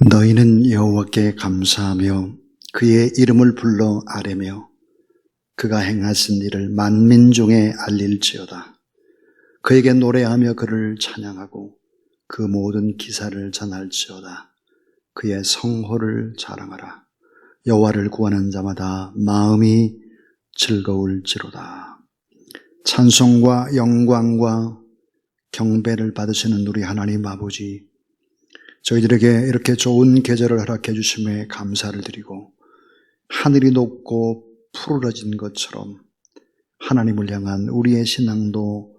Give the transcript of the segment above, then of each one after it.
너희는 여호와께 감사하며 그의 이름을 불러 아뢰며 그가 행하신 일을 만민 중에 알릴지어다. 그에게 노래하며 그를 찬양하고 그 모든 기사를 전할지어다. 그의 성호를 자랑하라. 여호와를 구하는 자마다 마음이 즐거울지로다. 찬송과 영광과 경배를 받으시는 우리 하나님 아버지, 저희들에게 이렇게 좋은 계절을 허락해 주심에 감사를 드리고 하늘이 높고 푸르러진 것처럼 하나님을 향한 우리의 신앙도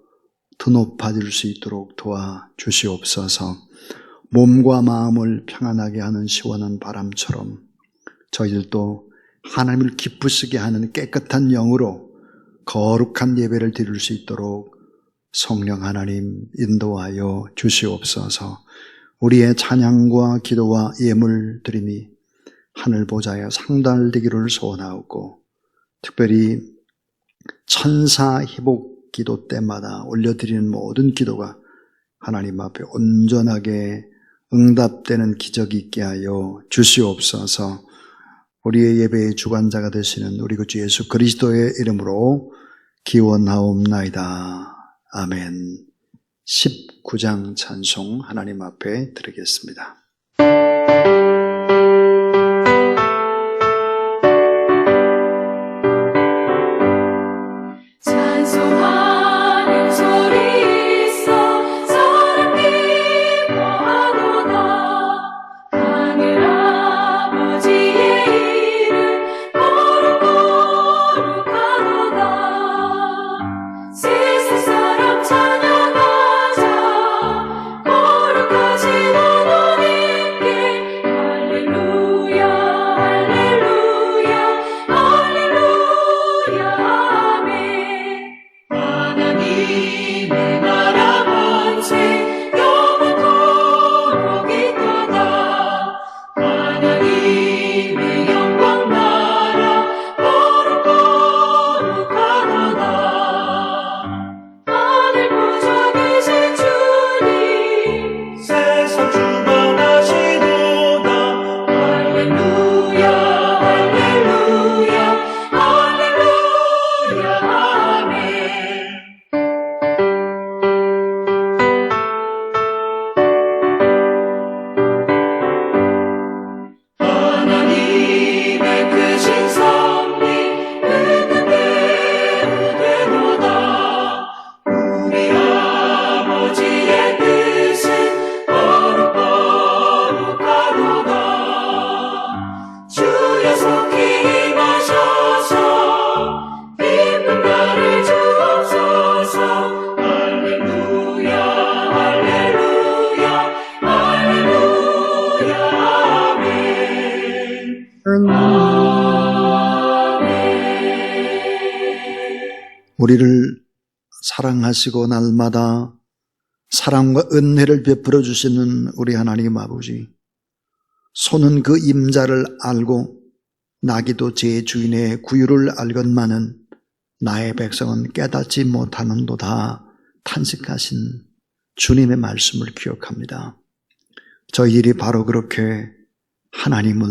더 높아질 수 있도록 도와주시옵소서. 몸과 마음을 평안하게 하는 시원한 바람처럼 저희들도 하나님을 기쁘시게 하는 깨끗한 영으로 거룩한 예배를 드릴 수 있도록 성령 하나님 인도하여 주시옵소서. 우리의 찬양과 기도와 예물 드림이 하늘 보좌에 상달되기를 소원하고, 특별히 천사 희복 기도 때마다 올려드리는 모든 기도가 하나님 앞에 온전하게 응답되는 기적이 있게 하여 주시옵소서. 우리의 예배의 주관자가 되시는 우리 구 주 예수 그리스도의 이름으로 기원하옵나이다. 아멘. 19장 찬송 하나님 앞에 드리겠습니다. 우리를 사랑하시고 날마다 사랑과 은혜를 베풀어 주시는 우리 하나님 아버지, 소는 그 임자를 알고 나귀도 제 주인의 구유를 알건만은 나의 백성은 깨닫지 못하는도다 탄식하신 주님의 말씀을 기억합니다. 저희들이 바로 그렇게 하나님을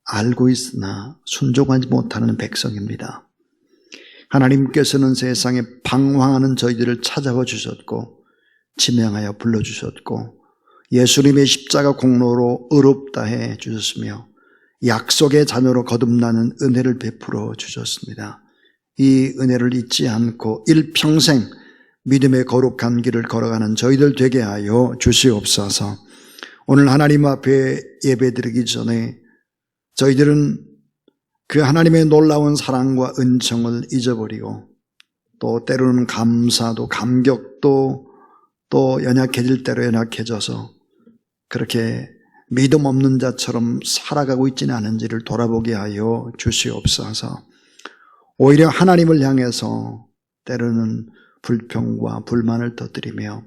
알고 있으나 순종하지 못하는 백성입니다. 하나님께서는 세상에 방황하는 저희들을 찾아와 주셨고 지명하여 불러주셨고 예수님의 십자가 공로로 의롭다 해 주셨으며 약속의 자녀로 거듭나는 은혜를 베풀어 주셨습니다. 이 은혜를 잊지 않고 일평생 믿음의 거룩한 길을 걸어가는 저희들 되게 하여 주시옵소서. 오늘 하나님 앞에 예배드리기 전에 저희들은 그 하나님의 놀라운 사랑과 은총을 잊어버리고 또 때로는 감사도 감격도 또 연약해질 대로 연약해져서 그렇게 믿음 없는 자처럼 살아가고 있지는 않은지를 돌아보게 하여 주시옵소서. 오히려 하나님을 향해서 때로는 불평과 불만을 터뜨리며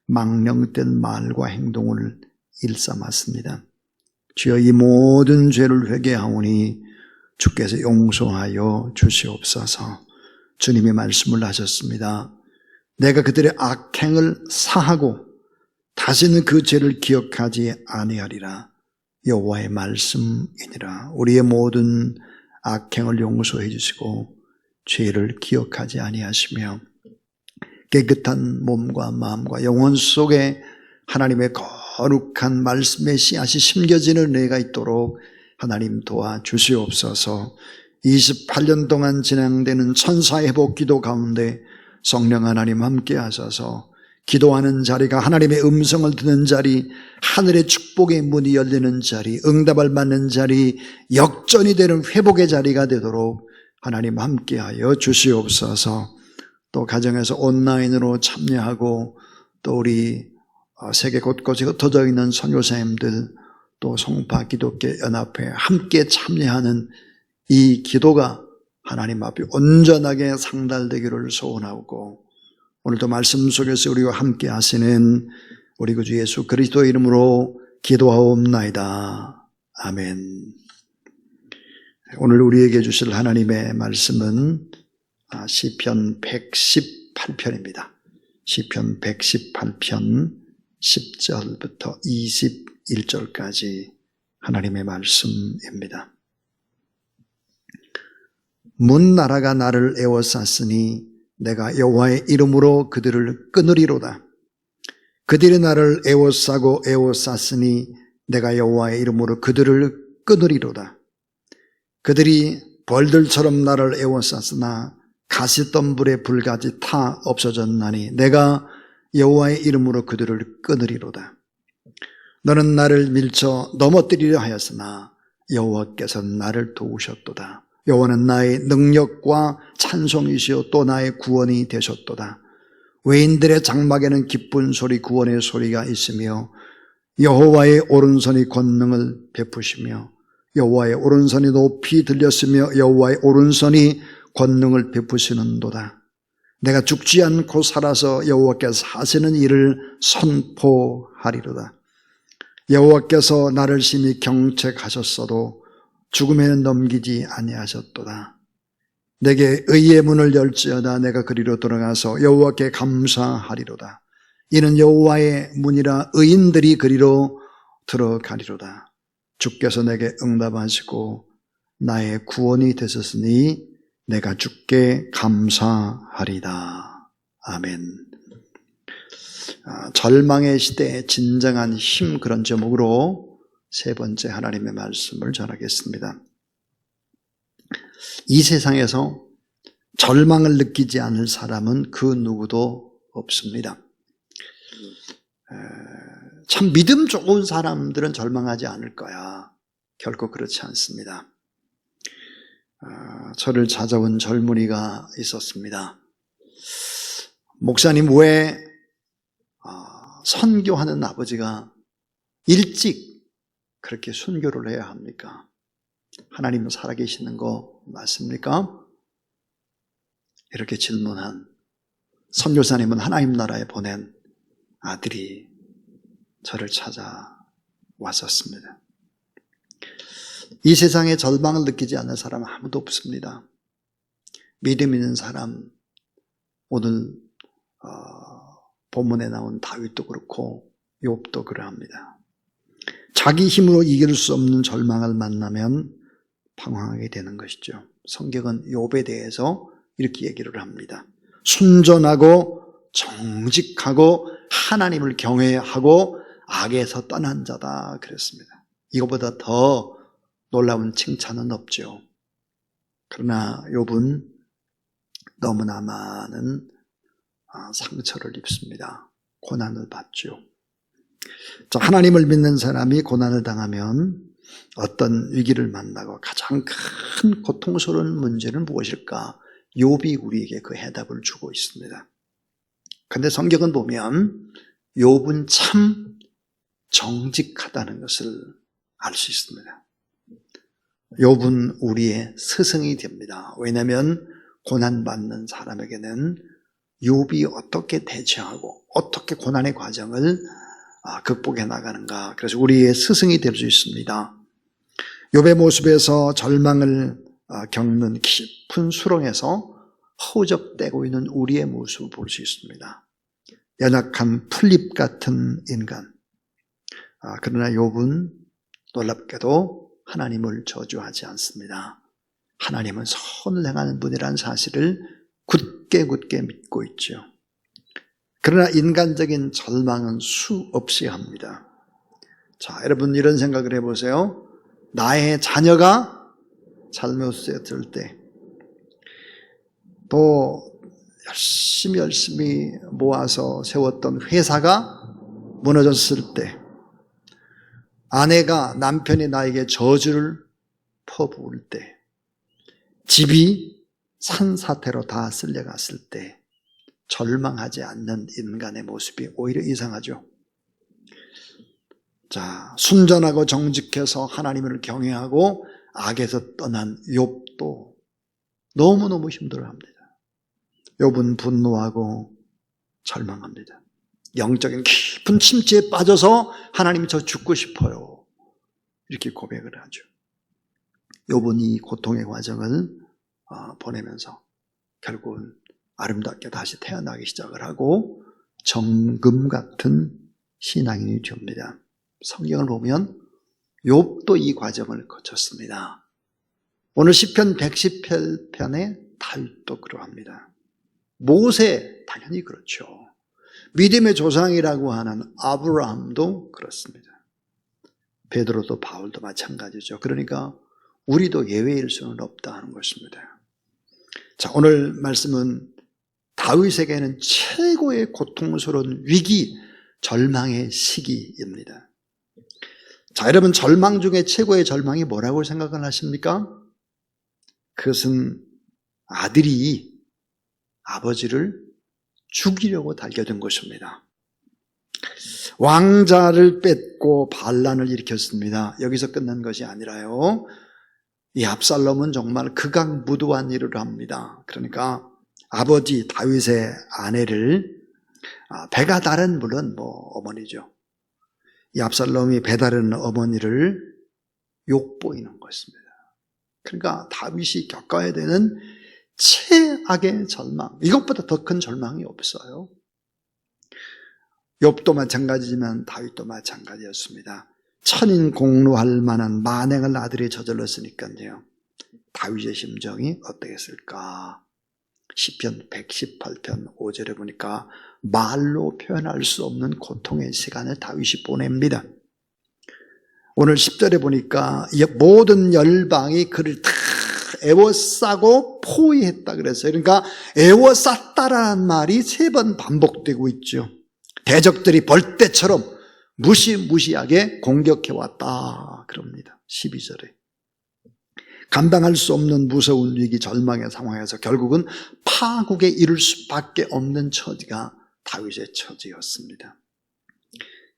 망령된 말과 행동을 일삼았습니다. 주여, 이 모든 죄를 회개하오니 주께서 용서하여 주시옵소서. 주님의 말씀을 하셨습니다. 내가 그들의 악행을 사하고 다시는 그 죄를 기억하지 아니하리라. 여호와의 말씀이니라. 우리의 모든 악행을 용서해 주시고 죄를 기억하지 아니하시며 깨끗한 몸과 마음과 영혼 속에 하나님의 거룩한 말씀의 씨앗이 심겨지는 은혜가 있도록 하나님 도와주시옵소서. 28년 동안 진행되는 천사의 회복 기도 가운데 성령 하나님 함께 하셔서 기도하는 자리가 하나님의 음성을 듣는 자리, 하늘의 축복의 문이 열리는 자리, 응답을 받는 자리, 역전이 되는 회복의 자리가 되도록 하나님 함께하여 주시옵소서. 또 가정에서 온라인으로 참여하고 또 우리 세계 곳곳에 흩어져 있는 선교사님들 또 송파 기독교 연합회 함께 참여하는 이 기도가 하나님 앞에 온전하게 상달되기를 소원하고 오늘도 말씀 속에서 우리와 함께 하시는 우리 구주 예수 그리스도의 이름으로 기도하옵나이다. 아멘. 오늘 우리에게 주실 하나님의 말씀은 시편 118편입니다. 시편 118편 10절부터 21절까지 하나님의 말씀입니다. 문 나라가 나를 애워쌌으니 내가 여호와의 이름으로 그들을 끊으리로다. 그들이 나를 애워싸고 애워쌌으니 내가 여호와의 이름으로 그들을 끊으리로다. 그들이 벌들처럼 나를 애워쌌으나 가시덤불의 불같이 타 없어졌나니 내가 여호와의 이름으로 그들을 끊으리로다. 너는 나를 밀쳐 넘어뜨리려 하였으나 여호와께서는 나를 도우셨도다. 여호와는 나의 능력과 찬송이시요 또 나의 구원이 되셨도다. 외인들의 장막에는 기쁜 소리 구원의 소리가 있으며 여호와의 오른손이 권능을 베푸시며 여호와의 오른손이 높이 들렸으며 여호와의 오른손이 권능을 베푸시는도다. 내가 죽지 않고 살아서 여호와께서 하시는 일을 선포하리로다. 여호와께서 나를 심히 경책하셨어도 죽음에는 넘기지 아니하셨도다. 내게 의의 문을 열지어다. 내가 그리로 돌아가서 여호와께 감사하리로다. 이는 여호와의 문이라 의인들이 그리로 들어가리로다. 주께서 내게 응답하시고 나의 구원이 되셨으니 내가 주께 감사하리다. 아멘. 절망의 시대의 진정한 힘, 그런 제목으로 세 번째 하나님의 말씀을 전하겠습니다. 이 세상에서 절망을 느끼지 않을 사람은 그 누구도 없습니다. 참 믿음 좋은 사람들은 절망하지 않을 거야. 결코 그렇지 않습니다. 저를 찾아온 젊은이가 있었습니다. 목사님, 왜 선교하는 아버지가 일찍 그렇게 순교를 해야 합니까? 하나님은 살아계시는 거 맞습니까? 이렇게 질문한 선교사님은 하나님 나라에 보낸 아들이 저를 찾아왔었습니다. 이 세상에 절망을 느끼지 않는 사람은 아무도 없습니다. 믿음 있는 사람, 오늘 본문에 나온 다윗도 그렇고 욥도 그러합니다. 자기 힘으로 이길 수 없는 절망을 만나면 방황하게 되는 것이죠. 성경은 욥에 대해서 이렇게 얘기를 합니다. 순전하고 정직하고 하나님을 경외하고 악에서 떠난 자다 그랬습니다. 이거보다 더 놀라운 칭찬은 없죠. 그러나 욥은 너무나 많은 상처를 입습니다. 고난을 받죠. 하나님을 믿는 사람이 고난을 당하면 어떤 위기를 만나고 가장 큰 고통스러운 문제는 무엇일까? 욥이 우리에게 그 해답을 주고 있습니다. 그런데 성경은 보면 욥은 참 정직하다는 것을 알 수 있습니다. 욥은 우리의 스승이 됩니다. 왜냐하면 고난받는 사람에게는 욥이 어떻게 대처하고 어떻게 고난의 과정을 극복해 나가는가, 그래서 우리의 스승이 될 수 있습니다. 욥의 모습에서 절망을 겪는 깊은 수렁에서 허우적대고 있는 우리의 모습을 볼 수 있습니다. 연약한 풀잎 같은 인간. 그러나 욥은 놀랍게도 하나님을 저주하지 않습니다. 하나님은 선을 행하는 분이라는 사실을 굳게 믿고 있죠. 그러나 인간적인 절망은 수없이 합니다. 자, 여러분 이런 생각을 해보세요. 나의 자녀가 잘못했을 때, 또 열심히 모아서 세웠던 회사가 무너졌을 때, 아내가 남편이 나에게 저주를 퍼부을 때, 집이 산사태로 다 쓸려갔을 때 절망하지 않는 인간의 모습이 오히려 이상하죠. 자, 순전하고 정직해서 하나님을 경외하고 악에서 떠난 욥도 너무너무 힘들어합니다. 욥은 분노하고 절망합니다. 영적인 깊은 침체에 빠져서 하나님 저 죽고 싶어요, 이렇게 고백을 하죠. 욥은 이 고통의 과정을 보내면서 결국은 아름답게 다시 태어나기 시작을 하고 정금 같은 신앙인이 됩니다. 성경을 보면 욥도 이 과정을 거쳤습니다. 오늘 시편 118편에 다윗도 그러합니다. 모세 당연히 그렇죠. 믿음의 조상이라고 하는 아브라함도 그렇습니다. 베드로도 바울도 마찬가지죠. 그러니까 우리도 예외일 수는 없다 하는 것입니다. 자, 오늘 말씀은 다윗에게는 최고의 고통스러운 위기, 절망의 시기입니다. 자, 여러분 절망 중에 최고의 절망이 뭐라고 생각을 하십니까? 그것은 아들이 아버지를 죽이려고 달겨든 것입니다. 왕자를 뺏고 반란을 일으켰습니다. 여기서 끝난 것이 아니라요, 이 압살롬은 정말 극악무도한 일을 합니다. 그러니까 아버지 다윗의 아내를, 배가 다른 물론 어머니죠. 이 압살롬이 배다른 어머니를 욕보이는 것입니다. 그러니까 다윗이 겪어야 되는 최악의 절망, 이것보다 더 큰 절망이 없어요. 욥도 마찬가지지만 다윗도 마찬가지였습니다. 천인 공로할 만한 만행을 아들이 저질렀으니까요, 다윗의 심정이 어떻겠을까? 시편 118편 5절에 보니까 말로 표현할 수 없는 고통의 시간을 다윗이 보냅니다. 오늘 10절에 보니까 모든 열방이 그를 다 애워싸고 포위했다 그랬어요. 그러니까 애워쌌다라는 말이 3번 반복되고 있죠. 대적들이 벌떼처럼 무시무시하게 공격해왔다 그럽니다. 12절에. 감당할 수 없는 무서운 위기, 절망의 상황에서 결국은 파국에 이를 수밖에 없는 처지가 다윗의 처지였습니다.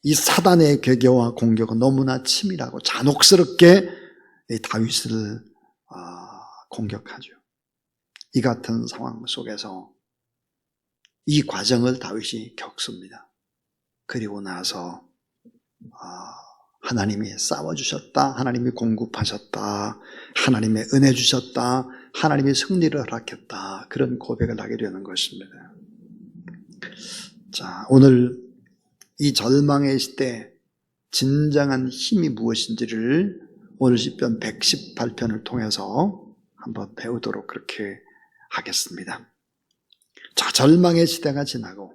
이 사단의 괴계와 공격은 너무나 치밀하고 잔혹스럽게 다윗을 공격하죠. 이 같은 상황 속에서 이 과정을 다윗이 겪습니다. 그리고 나서 하나님이 싸워주셨다, 하나님이 공급하셨다, 하나님의 은혜 주셨다, 하나님이 승리를 허락했다, 그런 고백을 하게 되는 것입니다. 자, 오늘 이 절망의 시대 진정한 힘이 무엇인지를 오늘 시편 118편을 통해서 한번 배우도록 그렇게 하겠습니다. 자, 절망의 시대가 지나고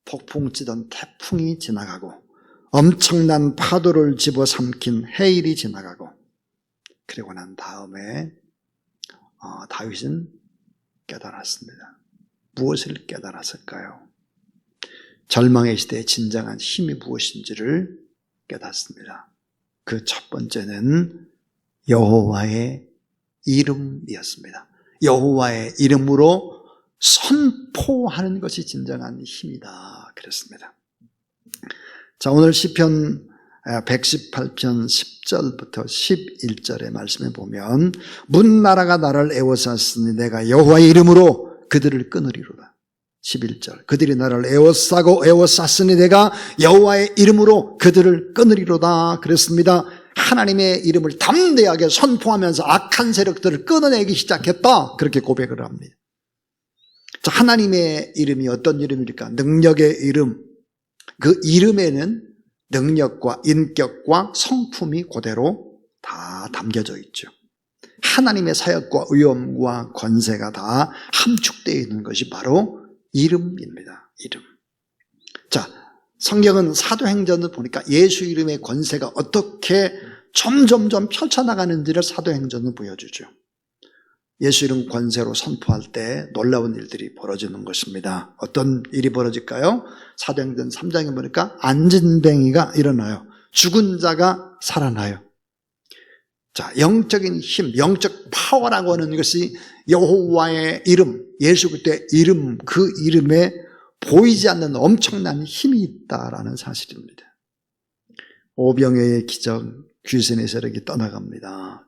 폭풍 치던 태풍이 지나가고 엄청난 파도를 집어삼킨 해일이 지나가고, 그리고 난 다음에 다윗은 깨달았습니다. 무엇을 깨달았을까요? 절망의 시대의 진정한 힘이 무엇인지를 깨닫습니다. 그 첫 번째는 여호와의 이름이었습니다. 여호와의 이름으로 선포하는 것이 진정한 힘이다 그랬습니다. 자, 오늘 시편 118편 10절부터 11절의 말씀에 보면, 문나라가 나를 애워쌌으니 내가 여호와의 이름으로 그들을 끊으리로다. 11절, 그들이 나를 애워싸고 애워쌌으니 내가 여호와의 이름으로 그들을 끊으리로다 그랬습니다. 하나님의 이름을 담대하게 선포하면서 악한 세력들을 끊어내기 시작했다, 그렇게 고백을 합니다. 자, 하나님의 이름이 어떤 이름일까? 능력의 이름. 그 이름에는 능력과 인격과 성품이 그대로 다 담겨져 있죠. 하나님의 사역과 위엄과 권세가 다 함축되어 있는 것이 바로 이름입니다. 이름. 자, 성경은 사도행전을 보니까 예수 이름의 권세가 어떻게 점점점 펼쳐나가는지를 사도행전은 보여주죠. 예수 이름 권세로 선포할 때 놀라운 일들이 벌어지는 것입니다. 어떤 일이 벌어질까요? 사도행전 3장에 보니까 안진뱅이가 일어나요. 죽은 자가 살아나요. 자, 영적인 힘, 영적 파워라고 하는 것이 여호와의 이름, 예수 그리스도의 이름, 그 이름에 보이지 않는 엄청난 힘이 있다라는 사실입니다. 오병이어의 기적, 귀신의 세력이 떠나갑니다.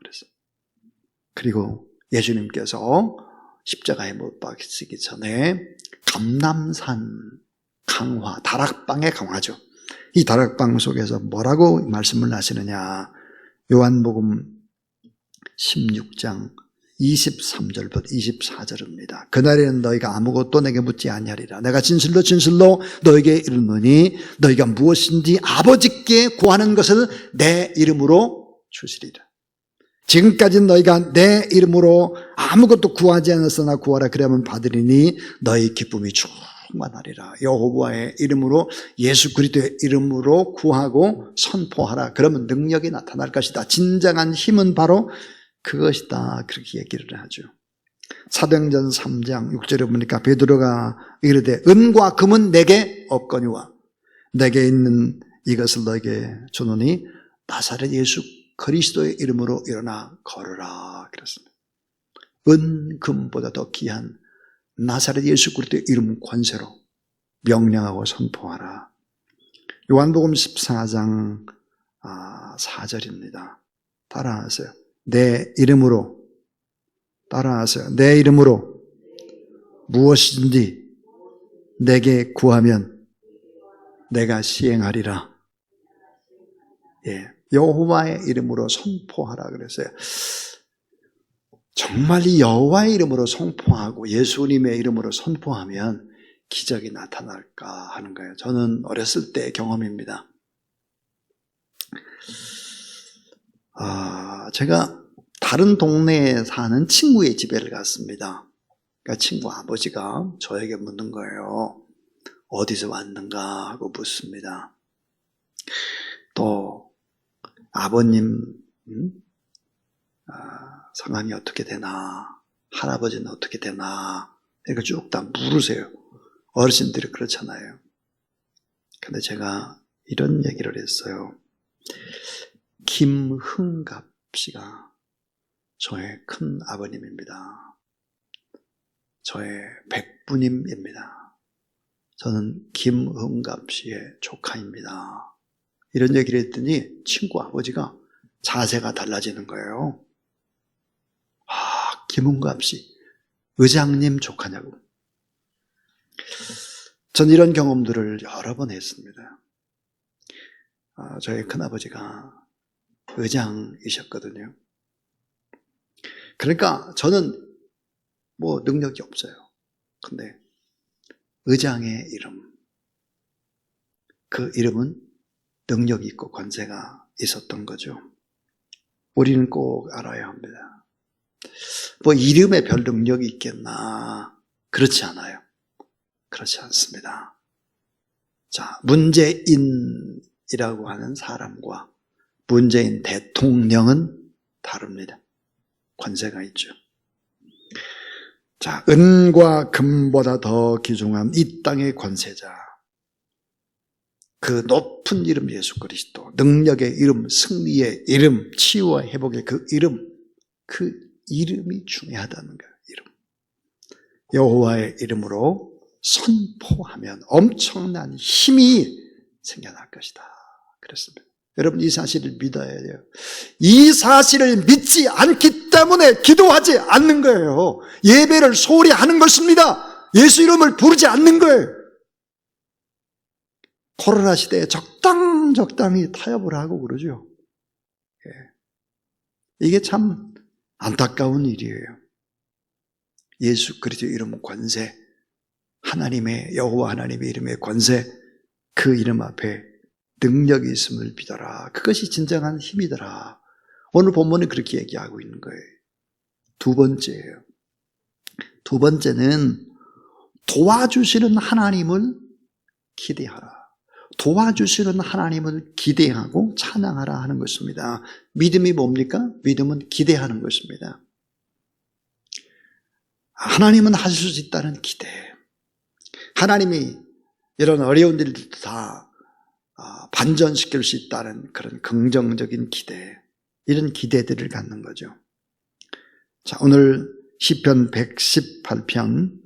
그리고 예수님께서 십자가에 못 박히시기 전에 감람산 강화, 다락방의 강화죠. 이 다락방 속에서 뭐라고 말씀을 하시느냐? 요한복음 16장 23절부터 24절입니다. 그날에는 너희가 아무것도 내게 묻지 아니하리라. 내가 진실로 진실로 너에게 이르노니 너희가 무엇인지 아버지께 구하는 것을 내 이름으로 주시리라. 지금까지 너희가 내 이름으로 아무것도 구하지 않았으나 구하라 그러면 받으리니 너희 기쁨이 충만하리라. 여호와의 이름으로, 예수 그리스도의 이름으로 구하고 선포하라. 그러면 능력이 나타날 것이다. 진정한 힘은 바로 그것이다. 그렇게 얘기를 하죠. 사도행전 3장 6절에 보니까 베드로가 이르되 은과 금은 내게 없거니와 내게 있는 이것을 너에게 주노니 나사렛 예수 그리스도의 이름으로 일어나 걸으라 그랬습니다. 은, 금보다 더 귀한 나사렛 예수 그리스도의 이름 권세로 명령하고 선포하라. 요한복음 14장 4절입니다. 따라하세요. 내 이름으로, 따라하세요. 내 이름으로 무엇이든지 내게 구하면 내가 시행하리라. 예, 여호와의 이름으로 선포하라 그랬어요. 정말 이 여호와의 이름으로 선포하고 예수님의 이름으로 선포하면 기적이 나타날까 하는 거예요. 저는 어렸을 때 경험입니다. 제가 다른 동네에 사는 친구의 집에 갔습니다. 그러니까 친구 아버지가 저에게 묻는 거예요. 어디서 왔는가 하고 묻습니다. 또 아버님 성함이 어떻게 되나, 할아버지는 어떻게 되나 이렇게 쭉 다 물으세요. 어르신들이 그렇잖아요. 근데 제가 이런 얘기를 했어요. 김흥갑 씨가 저의 큰 아버님입니다. 저의 백부님입니다. 저는 김흥갑 씨의 조카입니다. 이런 얘기를 했더니 친구 아버지가 자세가 달라지는 거예요. 김흥갑 씨, 의장님 조카냐고. 전 이런 경험들을 여러 번 했습니다. 저희 큰아버지가 의장이셨거든요. 그러니까 저는 뭐 능력이 없어요. 근데 의장의 이름, 그 이름은 능력이 있고 권세가 있었던 거죠. 우리는 꼭 알아야 합니다. 뭐 이름에 별 능력이 있겠나? 그렇지 않아요. 그렇지 않습니다. 자, 문재인이라고 하는 사람과 문재인 대통령은 다릅니다. 권세가 있죠. 자, 은과 금보다 더 귀중한 이 땅의 권세자, 그 높은 이름 예수 그리스도, 능력의 이름, 승리의 이름, 치유와 회복의 그 이름이 중요하다는 거예요. 이름. 여호와의 이름으로 선포하면 엄청난 힘이 생겨날 것이다. 그랬습니다. 여러분 이 사실을 믿어야 돼요. 이 사실을 믿지 않기 때문에 기도하지 않는 거예요. 예배를 소홀히 하는 것입니다. 예수 이름을 부르지 않는 거예요. 코로나 시대에 적당히 타협을 하고 그러죠. 이게 참 안타까운 일이에요. 예수 그리스도 이름 권세, 하나님의 여호와 하나님의 이름의 권세, 그 이름 앞에 능력이 있음을 믿어라. 그것이 진정한 힘이더라. 오늘 본문은 그렇게 얘기하고 있는 거예요. 두 번째예요. 두 번째는 도와주시는 하나님을 기대하라. 도와주시는 하나님을 기대하고 찬양하라 하는 것입니다. 믿음이 뭡니까? 믿음은 기대하는 것입니다. 하나님은 하실 수 있다는 기대. 하나님이 이런 어려운 일들도 다 반전시킬 수 있다는 그런 긍정적인 기대. 이런 기대들을 갖는 거죠. 자, 오늘 시편 118편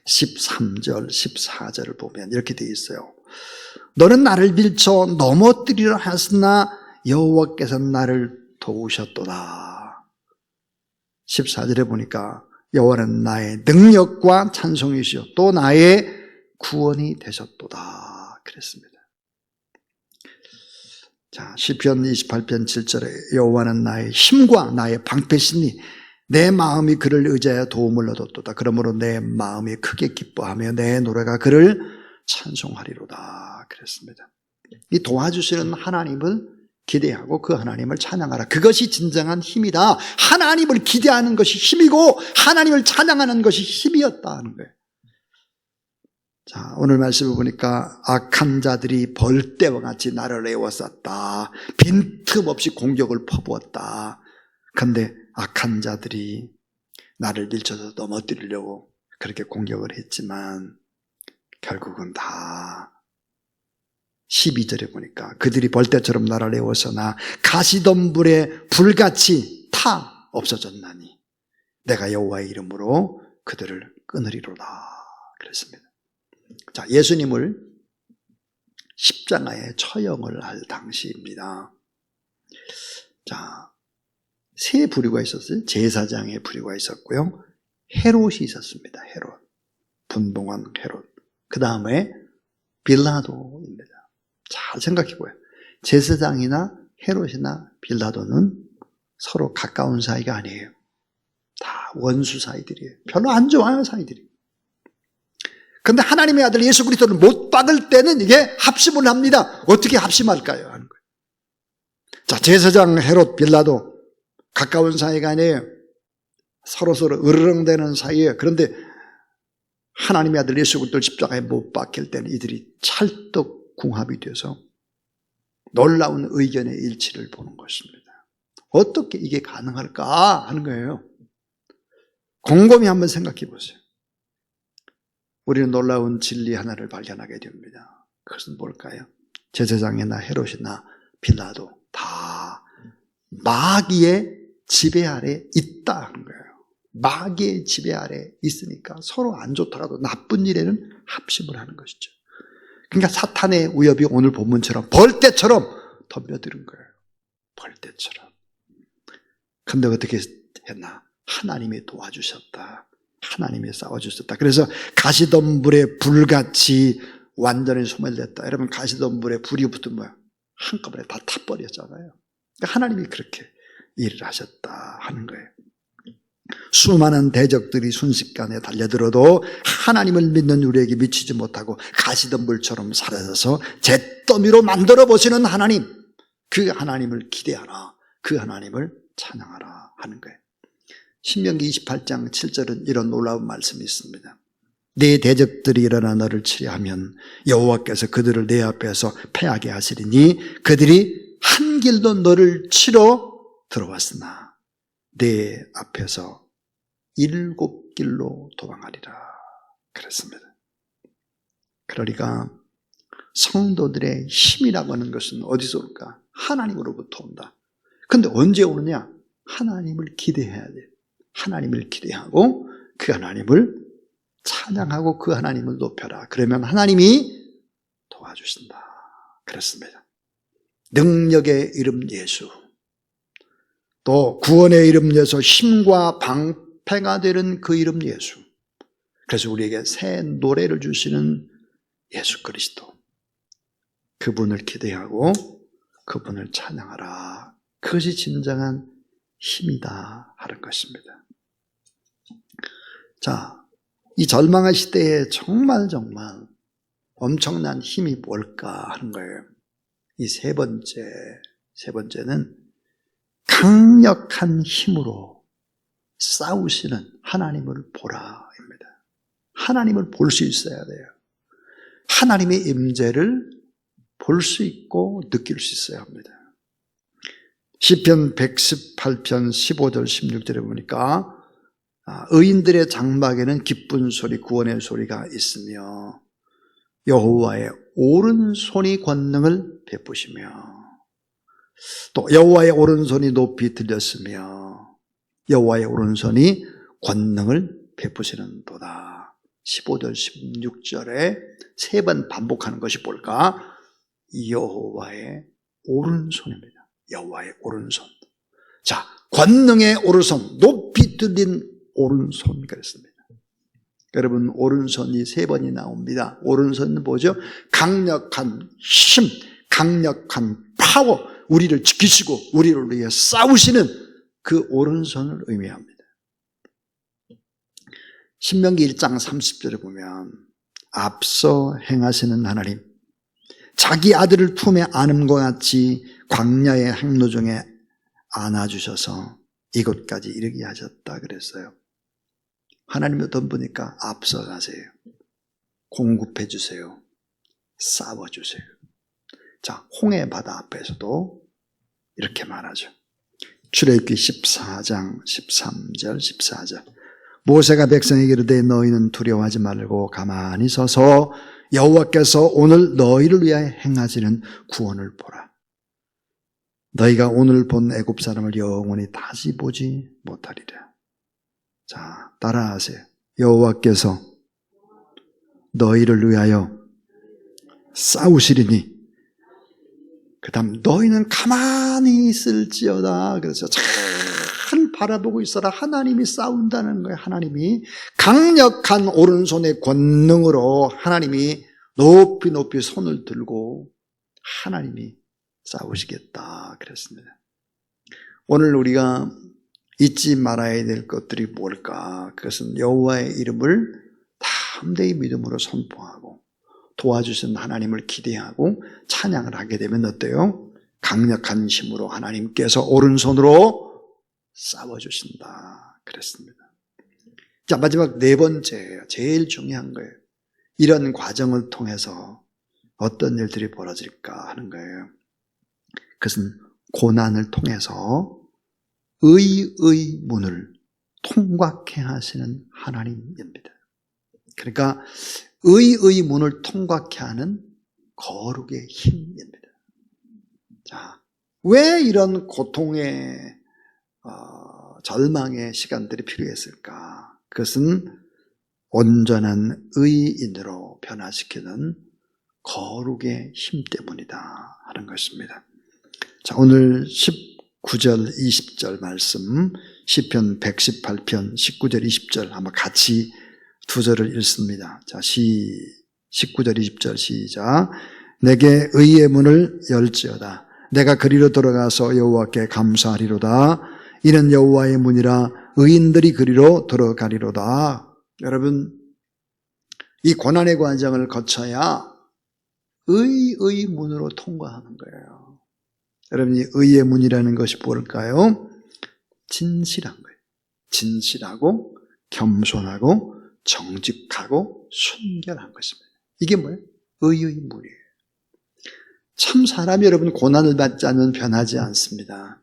13절, 14절을 보면 이렇게 되어 있어요. 너는 나를 밀쳐 넘어뜨리려 하였으나 여호와께서는 나를 도우셨도다. 14절에 보니까 여호와는 나의 능력과 찬송이시요 또 나의 구원이 되셨도다 그랬습니다. 자, 시편 28편 7절에 여호와는 나의 힘과 나의 방패시니 내 마음이 그를 의지하여 도움을 얻었도다. 그러므로 내 마음이 크게 기뻐하며 내 노래가 그를 찬송하리로다 그랬습니다. 이 도와주시는 하나님을 기대하고 그 하나님을 찬양하라. 그것이 진정한 힘이다. 하나님을 기대하는 것이 힘이고 하나님을 찬양하는 것이 힘이었다 하는 거예요. 자, 오늘 말씀을 보니까 악한 자들이 벌떼와 같이 나를 에워쌌다. 빈틈없이 공격을 퍼부었다. 그런데 악한 자들이 나를 밀쳐서 넘어뜨리려고 그렇게 공격을 했지만 결국은 다 12절에 보니까 그들이 벌떼처럼 나를 에워서나 가시덤불에 불같이 타 없어졌나니 내가 여호와의 이름으로 그들을 끊으리로다 그랬습니다. 자, 예수님을 십자가에 처형을 할 당시입니다. 자, 세 부류가 있었어요. 제사장의 부류가 있었고요. 헤롯이 있었습니다. 헤롯. 분봉한 헤롯. 그 다음에 빌라도입니다. 잘 생각해 보여요. 제사장이나 헤롯이나 빌라도는 서로 가까운 사이가 아니에요. 다 원수 사이들이에요. 별로 안 좋아하는 사이들이에요. 그런데 하나님의 아들 예수 그리스도를 못 박을 때는 이게 합심을 합니다. 어떻게 합심할까요? 하는 거예요. 자, 제사장 헤롯 빌라도 가까운 사이가 아니에요. 서로서로 으르렁대는 사이예요. 그런데 하나님의 아들 예수 그리스도를 십자가에 못 박힐 때는 이들이 찰떡궁합이 돼서 놀라운 의견의 일치를 보는 것입니다. 어떻게 이게 가능할까 하는 거예요. 곰곰이 한번 생각해 보세요. 우리는 놀라운 진리 하나를 발견하게 됩니다. 그것은 뭘까요? 제사장이나 헤롯이나 빌라도 다 마귀의 지배 아래 있다 하는 거예요. 마귀의 지배 아래 있으니까 서로 안 좋더라도 나쁜 일에는 합심을 하는 것이죠. 그러니까 사탄의 위협이 오늘 본문처럼 벌떼처럼 덤벼드는 거예요. 벌떼처럼. 그런데 어떻게 했나? 하나님이 도와주셨다. 하나님이 싸워주셨다. 그래서 가시덤불에 불같이 완전히 소멸됐다. 여러분 가시덤불에 불이 붙으면 뭐야? 한꺼번에 다 타버렸잖아요. 그러니까 하나님이 그렇게 일을 하셨다 하는 거예요. 수많은 대적들이 순식간에 달려들어도 하나님을 믿는 우리에게 미치지 못하고 가시덤불처럼 사라져서 잿더미로 만들어 보시는 하나님, 그 하나님을 기대하라. 그 하나님을 찬양하라 하는 거예요. 신명기 28장 7절은 이런 놀라운 말씀이 있습니다. 네 대적들이 일어나 너를 치려하면 여호와께서 그들을 내 앞에서 패하게 하시리니 그들이 한 길도 너를 치러 들어왔으나 내 앞에서 7길로 도망하리라 그랬습니다. 그러니까 성도들의 힘이라고 하는 것은 어디서 올까? 하나님으로부터 온다. 그런데 언제 오느냐? 하나님을 기대해야 돼. 하나님을 기대하고 그 하나님을 찬양하고 그 하나님을 높여라. 그러면 하나님이 도와주신다. 그렇습니다. 능력의 이름 예수, 또 구원의 이름 예수, 힘과 방패가 되는 그 이름 예수. 그래서 우리에게 새 노래를 주시는 예수 그리스도, 그분을 기대하고 그분을 찬양하라. 그것이 진정한 힘이다 하는 것입니다. 자, 이 절망의 시대에 정말 엄청난 힘이 뭘까 하는 거예요. 이 세 번째는 강력한 힘으로 싸우시는 하나님을 보라입니다. 하나님을 볼 수 있어야 돼요. 하나님의 임재를 볼 수 있고 느낄 수 있어야 합니다. 시편 118편 15절 16절에 보니까 의인들의 장막에는 기쁜 소리, 구원의 소리가 있으며 여호와의 오른손이 권능을 베푸시며 또 여호와의 오른손이 높이 들렸으며 여호와의 오른손이 권능을 베푸시는도다. 15절 16절에 세 번 반복하는 것이 뭘까? 여호와의 오른손입니다. 여호와의 오른손. 자, 권능의 오른손, 높이 들린 오른손 그랬습니다. 여러분, 오른손이 세 번이 나옵니다. 오른손은 뭐죠? 강력한 힘, 강력한 파워, 우리를 지키시고 우리를 위해 싸우시는 그 오른손을 의미합니다. 신명기 1장 30절에 보면 앞서 행하시는 하나님, 자기 아들을 품에 안음과 같이 광야의 행로 중에 안아주셔서 이곳까지 이르게 하셨다 그랬어요. 하나님이 어떤 분이니까 앞서 가세요. 공급해 주세요. 싸워 주세요. 자, 홍해 바다 앞에서도 이렇게 말하죠. 출애굽기 14장 13절 14절 모세가 백성에게 이르되 너희는 두려워하지 말고 가만히 서서 여호와께서 오늘 너희를 위하여 행하시는 구원을 보라. 너희가 오늘 본 애굽 사람을 영원히 다시 보지 못하리라. 자, 따라하세요. 여호와께서 너희를 위하여 싸우시리니 그 다음 너희는 가만히 있을지어다. 그래서 잘 바라보고 있어라. 하나님이 싸운다는 거예요. 하나님이 강력한 오른손의 권능으로 하나님이 높이 높이 손을 들고 하나님이 싸우시겠다 그랬습니다. 오늘 우리가 잊지 말아야 될 것들이 뭘까? 그것은 여호와의 이름을 담대히 믿음으로 선포하고 도와주신 하나님을 기대하고 찬양을 하게 되면 어때요? 강력한 힘으로 하나님께서 오른손으로 싸워주신다 그랬습니다. 자, 마지막 네 번째예요. 제일 중요한 거예요. 이런 과정을 통해서 어떤 일들이 벌어질까 하는 거예요. 그것은 고난을 통해서 의의 문을 통과케 하시는 하나님입니다. 그러니까 의의 문을 통과케 하는 거룩의 힘입니다. 자, 왜 이런 고통의 절망의 시간들이 필요했을까? 그것은 온전한 의인으로 변화시키는 거룩의 힘 때문이다 하는 것입니다. 자, 오늘 19절 20절 말씀 시편 118편 19절 20절 한번 같이 두 절을 읽습니다. 자, 19절 20절 시작. 내게 의의 문을 열지어다. 내가 그리로 들어가서 여호와께 감사하리로다. 이는 여호와의 문이라 의인들이 그리로 들어가리로다. 여러분, 이 고난의 과정을 거쳐야 의의 문으로 통과하는 거예요. 여러분, 이 의의 문이라는 것이 뭘까요? 진실한 거예요. 진실하고 겸손하고 정직하고 순결한 것입니다. 이게 뭐예요? 의의 문이에요. 참 사람이 여러분 고난을 받지 않으면 변하지 않습니다.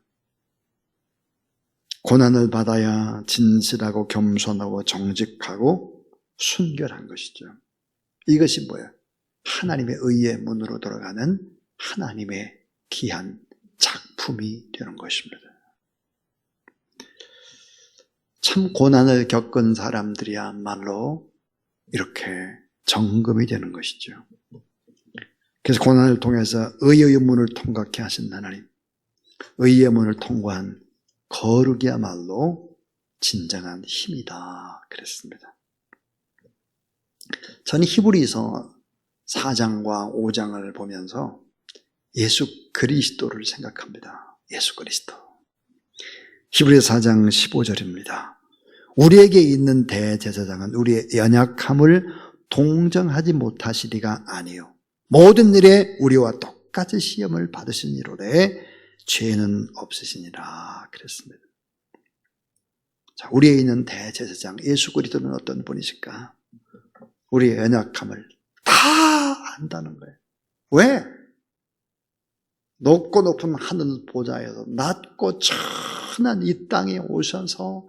고난을 받아야 진실하고 겸손하고 정직하고 순결한 것이죠. 이것이 뭐예요? 하나님의 의의 문으로 들어가는 하나님의 귀한 작품이 되는 것입니다. 참 고난을 겪은 사람들이야말로 이렇게 정금이 되는 것이죠. 그래서 고난을 통해서 의의 문을 통과케 하신 하나님, 의의 문을 통과한 거룩이야말로 진정한 힘이다 그랬습니다. 저는 히브리서 4장과 5장을 보면서 예수 그리스도를 생각합니다. 예수 그리스도. 히브리서 4장 15절입니다. 우리에게 있는 대제사장은 우리의 연약함을 동정하지 못하시리가 아니요 모든 일에 우리와 똑같이 시험을 받으신 이로되 죄는 없으시니라 그랬습니다. 자, 우리에 있는 대제사장 예수 그리스도는 어떤 분이실까? 우리의 연약함을 다 안다는 거예요. 왜? 높고 높은 하늘 보좌에서 낮고 천한 이 땅에 오셔서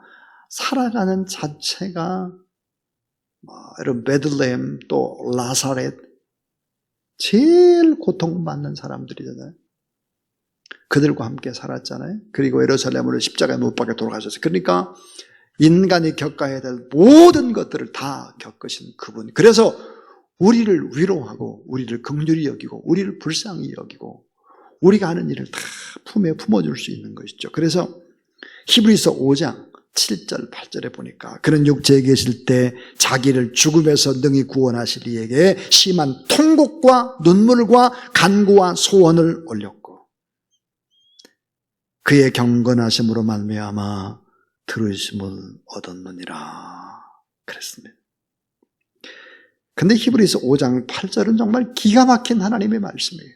살아가는 자체가 여러분 베들레헴 또 나사렛 제일 고통받는 사람들이잖아요. 그들과 함께 살았잖아요. 그리고 예루살렘으로 십자가에 못 박혀 돌아가셨어요. 그러니까 인간이 겪어야 될 모든 것들을 다 겪으신 그분. 그래서 우리를 위로하고 우리를 긍휼히 여기고 우리를 불쌍히 여기고 우리가 하는 일을 다 품에 품어줄 수 있는 것이죠. 그래서 히브리서 5장 7절 8절에 보니까 그런 육체에 계실 때 자기를 죽음에서 능히 구원하실 이에게 심한 통곡과 눈물과 간구와 소원을 올렸고 그의 경건하심으로 말미암아 들으심을 얻었느니라 그랬습니다. 근데 히브리서 5장 8절은 정말 기가 막힌 하나님의 말씀이에요.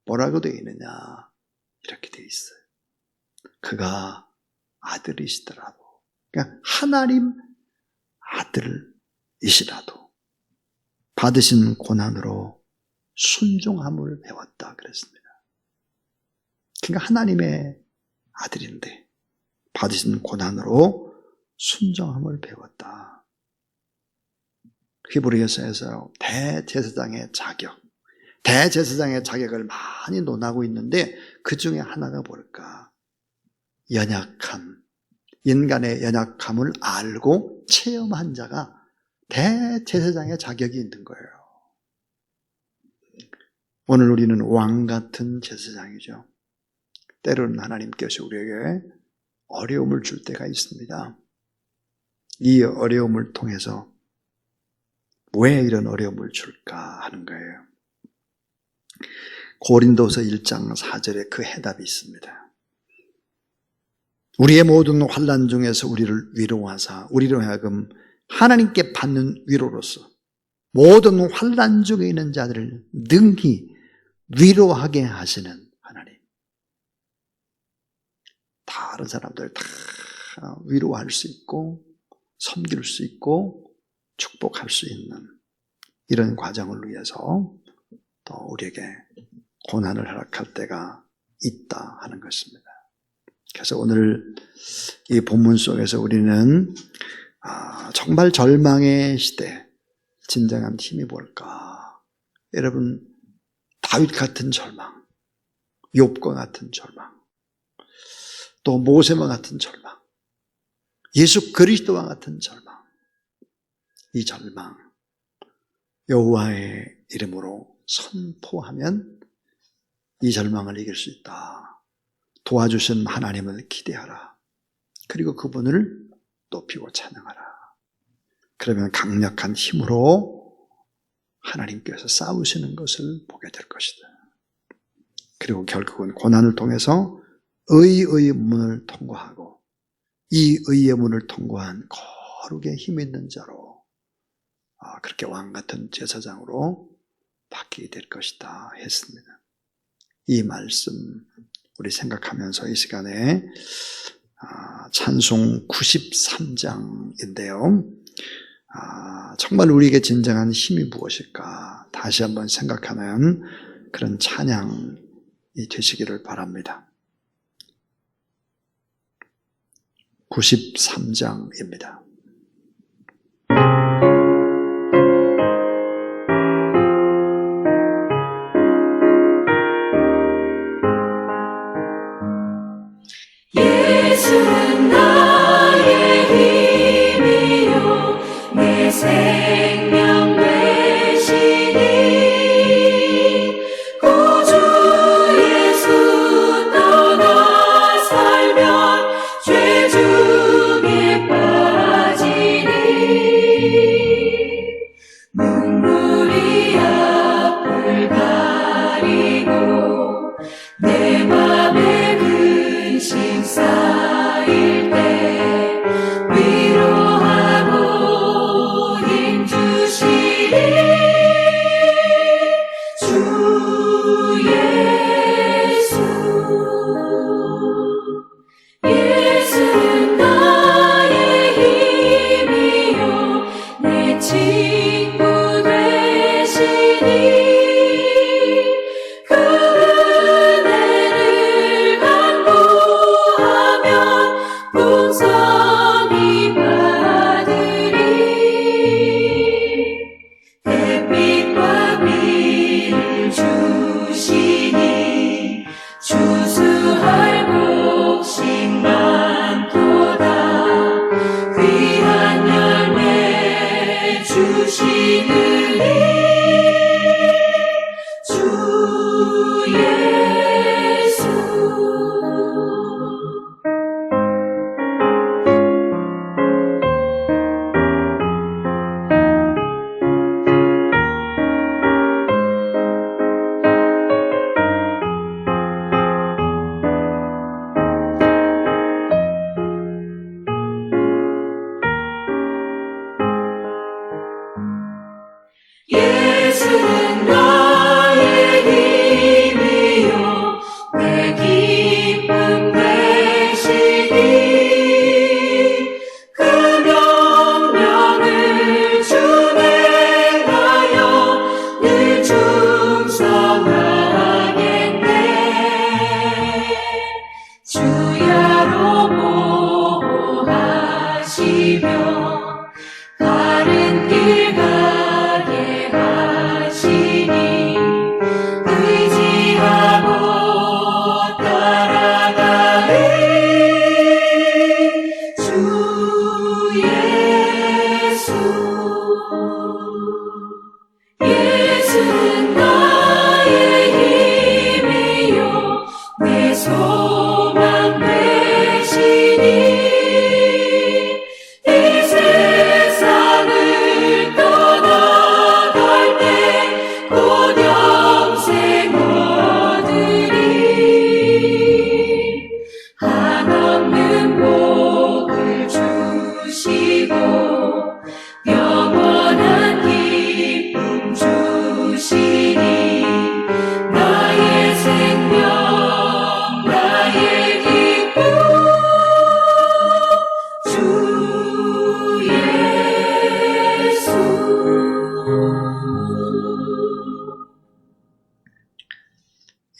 뭐라고 되어 있느냐 이렇게 되어 있어요. 그가 아들이시더라도 그러니까 하나님 아들이시라도 받으신 고난으로 순종함을 배웠다 그랬습니다. 그러니까 하나님의 아들인데 받으신 고난으로 순종함을 배웠다. 히브리서에서 대제사장의 자격, 대제사장의 자격을 많이 논하고 있는데 그 중에 하나가 뭘까? 연약함, 인간의 연약함을 알고 체험한 자가 대제사장의 자격이 있는 거예요. 오늘 우리는 왕 같은 제사장이죠. 때로는 하나님께서 우리에게 어려움을 줄 때가 있습니다. 이 어려움을 통해서 왜 이런 어려움을 줄까 하는 거예요. 고린도서 1장 4절에 그 해답이 있습니다. 우리의 모든 환난 중에서 우리를 위로하사 우리로 하여금 하나님께 받는 위로로서 모든 환난 중에 있는 자들을 능히 위로하게 하시는 하나님. 다른 사람들 다 위로할 수 있고 섬길 수 있고 축복할 수 있는 이런 과정을 위해서 또 우리에게 고난을 허락할 때가 있다 하는 것입니다. 그래서 오늘 이 본문 속에서 우리는 정말 절망의 시대, 진정한 힘이 뭘까? 여러분, 다윗 같은 절망, 욥과 같은 절망, 또 모세와 같은 절망, 예수 그리스도와 같은 절망, 이 절망, 여호와의 이름으로 선포하면 이 절망을 이길 수 있다. 도와주신 하나님을 기대하라. 그리고 그분을 높이고 찬양하라. 그러면 강력한 힘으로 하나님께서 싸우시는 것을 보게 될 것이다. 그리고 결국은 고난을 통해서 의의 문을 통과하고 이 의의 문을 통과한 거룩의 힘 있는 자로 그렇게 왕같은 제사장으로 바뀌게 될 것이다 했습니다. 이 말씀 우리 생각하면서 이 시간에 찬송 93장인데요. 정말 우리에게 진정한 힘이 무엇일까 다시 한번 생각하는 그런 찬양이 되시기를 바랍니다. 93장입니다. 예수는 나의 힘이요 내 생명 되시니 구주 예수 떠나 살면 죄 중에 빠지니 눈물이 앞을 가리고 내 맘에 근심 쌓일 때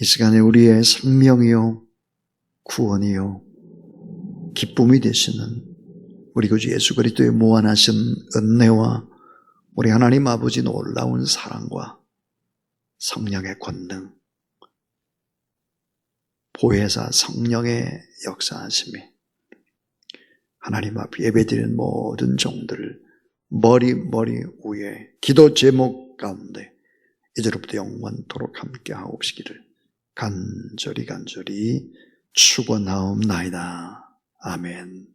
이 시간에 우리의 생명이요 구원이요 기쁨이 되시는 우리 구주 예수 그리스도의 무한하신 은혜와 우리 하나님 아버지 놀라운 사랑과 성령의 권능, 보혜사 성령의 역사하심이 하나님 앞에 예배드리는 모든 종들을 머리 위에 기도 제목 가운데 이제로부터 영원토록 함께 하옵시기를 간절히 축원하옵나이다. 아멘.